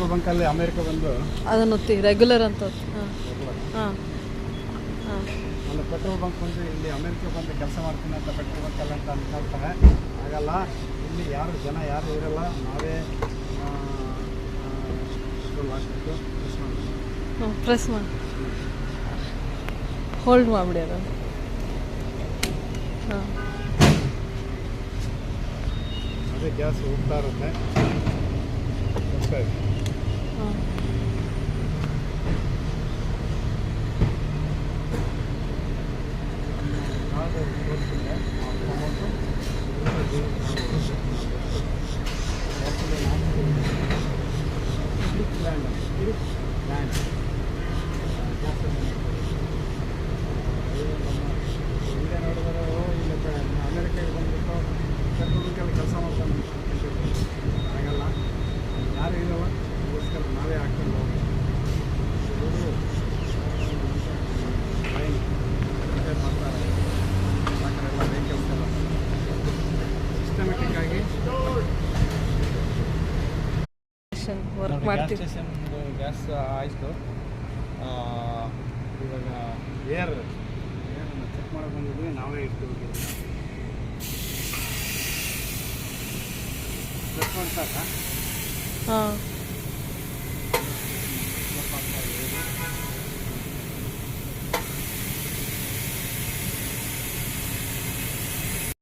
Petrol ಬಂಕಲ್ಲಿ America ಬಂದು ಅದನ್ನು ಒತ್ತಿ ರೆಗ್ಯುಲರ್ ಅಂತ ಹಾಂ ಹಾಂ ಹಾಂ ಒಂದು ಪೆಟ್ರೋಲ್ ಬಂಕ್ ಬಂದು ಇಲ್ಲಿ ಅಮೇರಿಕ ಬಂದು ಕೆಲಸ ಮಾಡ್ತೀನಿ ಅಂತ ಪೆಟ್ರೋಲ್ ಬಂಕಲ್ಲ ಅಂತ ಅಂದ್ಕೊಳ್ತಾರೆ. ಹಾಗಲ್ಲ, ಇಲ್ಲಿ ಜನ ಯಾರು ಇರಲ್ಲ, ನಾವೇ ಪೆಟ್ರೋಲ್ ಹಾಕ್ಬಿಟ್ಟು ಪ್ರೆಸ್ ಮಾಡ್ತೀವಿ. ಹ್ಞೂ ಪ್ರೆಸ್ ಮಾಡಿ ಹೋಲ್ಡ್ ಮಾಡಿಬಿಡಿ ಅದನ್ನು. ಹಾಂ ಅದೇ ಗ್ಯಾಸ್ ಹೋಗ್ತಾ ಇರುತ್ತೆ. ಹಾಂ ಹಿಂದೆ ನೋಡಿದ್ರೆ ಇಲ್ಲಿ ಅಮೇರಿಕಾಗೆ ಬಂದ್ಬಿಟ್ಟು ಪೆಟ್ರೋಲ್ ಕೆಲಸ ಮಾಡ್ಕೊಂಡು ಹಾಗಲ್ಲ, ಯಾರು ಇಲ್ಲವ, ಅದಕ್ಕೋಸ್ಕರ ನಾವೇ ಹಾಕ್ಕೊಂಡು ಹೋಗೋದು. ಮಾಡ್ತಾರೆ ಎಲ್ಲ ವೆಹಿಕಲ್ಸ್ ಎಲ್ಲ ಸಿಸ್ಟಮೆಟಿಕ್ ಆಗಿ ವರ್ಕ್ ಮಾಡ್ತೀವಿ. ಗ್ಯಾಸ್ ಆಯಿತು. ಇವಾಗ ಏರನ್ನು ಚೆಕ್ ಮಾಡಕ್ಕೆ ಬಂದಿದ್ವಿ, ನಾವೇ ಇಟ್ಟು ಹೋಗಿದ್ವಿ. ಹಾಂ